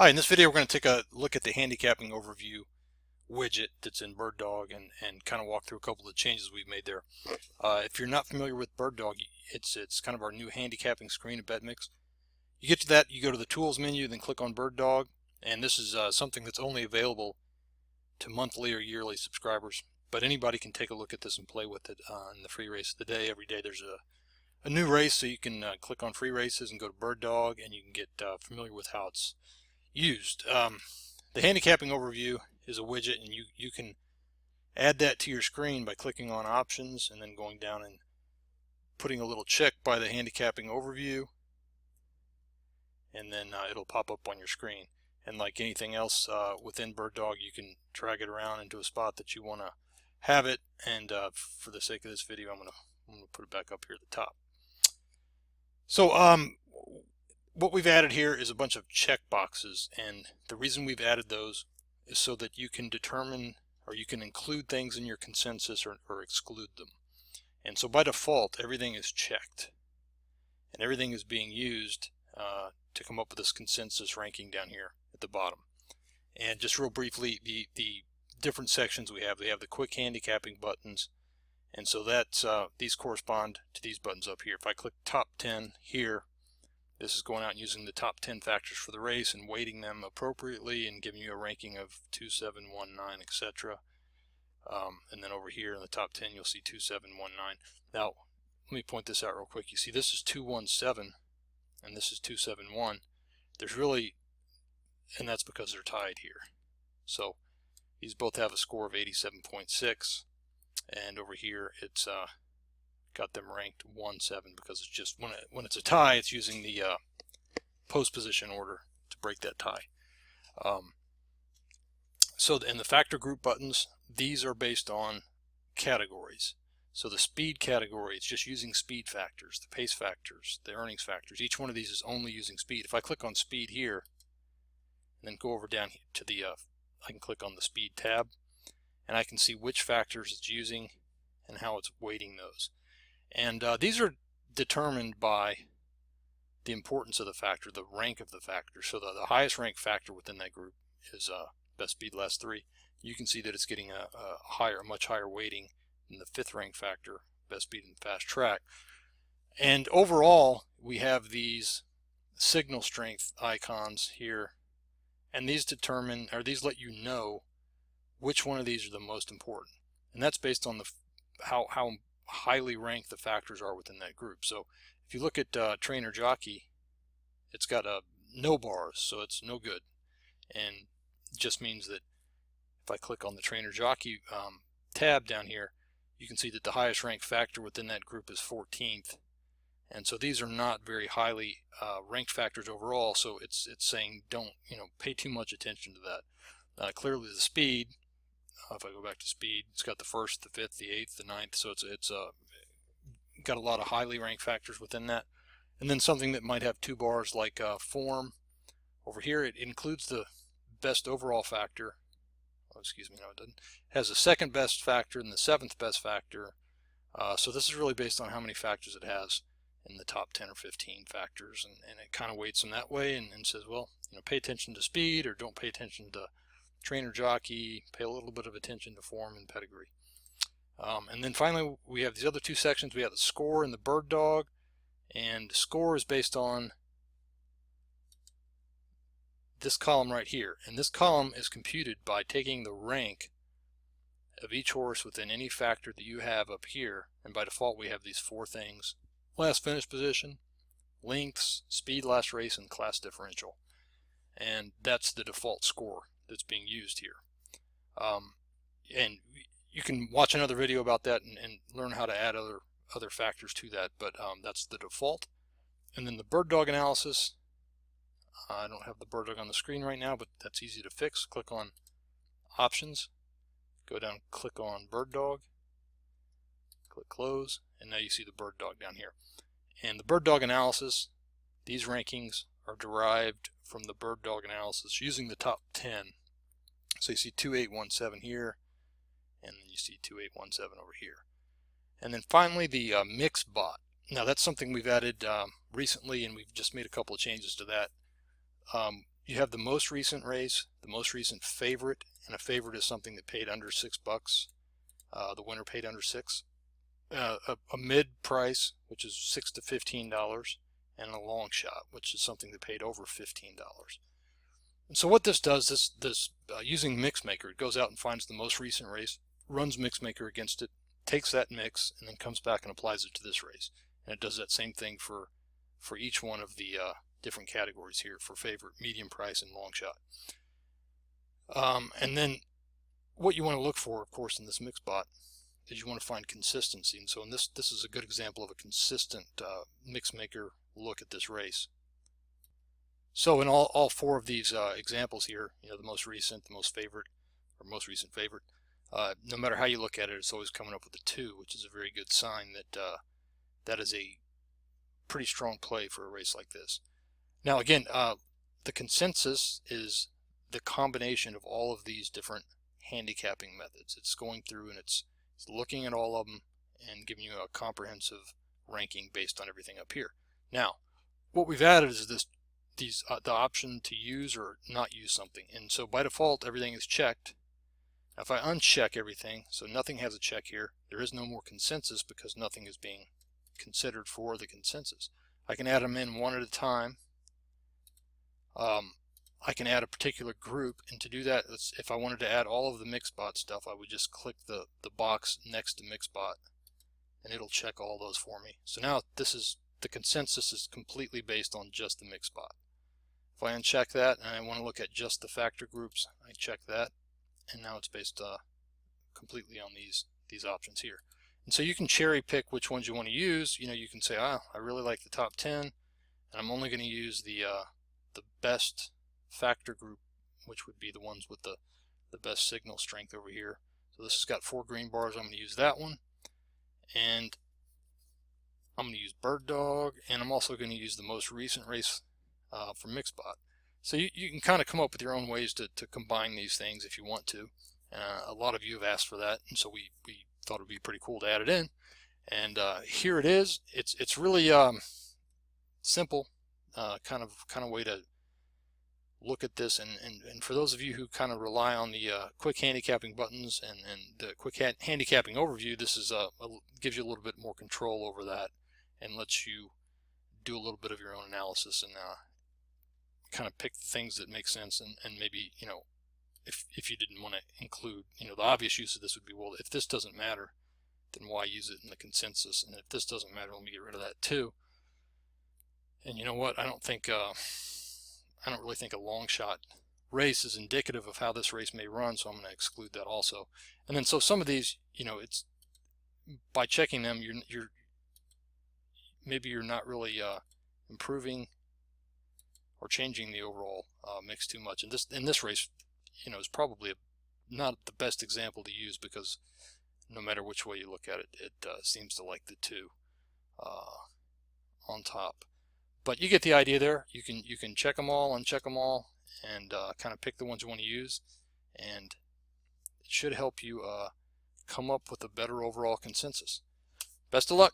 Hi, in this video we're going to take a look at the handicapping overview widget that's in BirdDog and kind of walk through a couple of the changes we've made there. If you're not familiar with BirdDog, it's kind of our new handicapping screen at Betmix. You get to that, you go to the Tools menu, then click on BirdDog, and this is something that's only available to monthly or yearly subscribers, but anybody can take a look at this and play with it in the free race of the day. Every day there's a new race, so you can click on free races and go to BirdDog, and you can get familiar with how it's used. The handicapping overview is a widget, and you can add that to your screen by clicking on options and then going down and putting a little check by the handicapping overview, and then it'll pop up on your screen. And like anything else within BirdDog, you can drag it around into a spot that you want to have it, and for the sake of this video I'm gonna put it back up here at the top. So what we've added here is a bunch of check boxes, and the reason we've added those is so that you can determine, or you can include things in your consensus or exclude them. And so by default everything is checked and everything is being used to come up with this consensus ranking down here at the bottom. And just real briefly, the different sections we have the quick handicapping buttons, and so that's these correspond to these buttons up here. If I click top 10 here, this is going out and using the top 10 factors for the race and weighting them appropriately and giving you a ranking of 2, 7, 1, 9, etc. And then over here in the top 10 you'll see 2, 7, 1, 9. Now let me point this out real quick. You see this is 2, 1, 7 and this is 2, 7, 1. There's really, and that's because they're tied here. So these both have a score of 87.6, and over here it's got them ranked 1, 7 because it's just when it's a tie, it's using the post position order to break that tie. So in the factor group buttons, these are based on categories. So the speed category, it's just using speed factors, the pace factors, the earnings factors. Each one of these is only using speed. If I click on speed here and then go over down to the I can click on the speed tab and I can see which factors it's using and how it's weighting those. And these are determined by the importance of the factor, the rank of the factor. So the highest ranked factor within that group is best speed last 3. You can see that it's getting a much higher weighting than the 5th ranked factor, best speed and fast track. And overall, we have these signal strength icons here, and these determine, or these let you know which one of these are the most important. And that's based on the how highly ranked the factors are within that group. So if you look at trainer jockey, it's got no bars, so it's no good, and it just means that if I click on the trainer jockey tab down here, you can see that the highest ranked factor within that group is 14th, and so these are not very highly ranked factors overall. So it's saying don't pay too much attention to that. Clearly the speed, if I go back to speed, it's got the 1st, the 5th, the 8th, the 9th, so it's got a lot of highly ranked factors within that. And then something that might have 2 bars like form, over here it includes the best overall factor. Oh, excuse me, no it doesn't. It has the 2nd best factor and the 7th best factor. So this is really based on how many factors it has in the top 10 or 15 factors, and it kind of weights them that way and says, well, pay attention to speed, or don't pay attention to trainer jockey, pay a little bit of attention to form and pedigree. And then finally we have these other 2 sections. We have the score and the BirdDog, and score is based on this column right here, and this column is computed by taking the rank of each horse within any factor that you have up here, and by default we have these 4 things: last finish position, lengths, speed last race, and class differential. And that's the default score that's being used here. And you can watch another video about that and learn how to add other factors to that, but that's the default. And then the BirdDog analysis, I don't have the BirdDog on the screen right now, but that's easy to fix. Click on options, go down, click on BirdDog, click close, and now you see the BirdDog down here. And the BirdDog analysis, these rankings are derived from the BirdDog analysis using the top 10. So you see 2817 here, and then you see 2817 over here. And then finally the mix bot. Now that's something we've added recently, and we've just made a couple of changes to that. you have the most recent race, the most recent favorite, and a favorite is something that paid under $6. The winner paid under $6. A mid price, which is $6 to $15, and a long shot, which is something that paid over $15. And so what this does, using Mixmaker, it goes out and finds the most recent race, runs Mixmaker against it, takes that mix, and then comes back and applies it to this race. And it does that same thing for each one of the different categories here, for favorite, medium price, and long shot. And then what you want to look for, of course, in this MixBot is you want to find consistency. And so in this is a good example of a consistent Mixmaker look at this race. So in all four of these examples here, you know, the most recent, the most favorite, or most recent favorite, no matter how you look at it, it's always coming up with a 2, which is a very good sign that that is a pretty strong play for a race like this. Now again, the consensus is the combination of all of these different handicapping methods. It's going through and it's looking at all of them and giving you a comprehensive ranking based on everything up here. Now, what we've added is the option to use or not use something. And so by default, everything is checked. Now, if I uncheck everything, so nothing has a check here, there is no more consensus because nothing is being considered for the consensus. I can add them in one at a time. I can add a particular group, and to do that, if I wanted to add all of the MixBot stuff, I would just click the box next to MixBot, and it'll check all those for me. So now the consensus is completely based on just the MixBot. If I uncheck that and I want to look at just the factor groups, I check that, and now it's based completely on these options here. And so you can cherry pick which ones you want to use. You know, you can say, I really like the top 10, and I'm only going to use the best factor group, which would be the ones with the best signal strength over here. So this has got 4 green bars. I'm going to use that one, and I'm going to use Bird Dog, and I'm also going to use the most recent race for MixBot. So you can kind of come up with your own ways to combine these things if you want to. A lot of you have asked for that, and so we thought it would be pretty cool to add it in. And here it is. It's really simple kind of way to look at this. And for those of you who kind of rely on the quick handicapping buttons and the quick handicapping overview, this is gives you a little bit more control over that and lets you do a little bit of your own analysis and kind of pick the things that make sense, and maybe, you know, if you didn't want to include, you know, the obvious use of this would be, well, if this doesn't matter, then why use it in the consensus? And if this doesn't matter, let me get rid of that too. And you know what? I don't really think a long shot race is indicative of how this race may run, so I'm going to exclude that also. And then so some of these, you know, it's by checking them, maybe you're not really improving or changing the overall mix too much. And in this race, you know, is probably not the best example to use, because no matter which way you look at it, it seems to like the 2 on top. But you get the idea there. You can check them all, uncheck them all, and kind of pick the ones you want to use, and it should help you come up with a better overall consensus. Best of luck.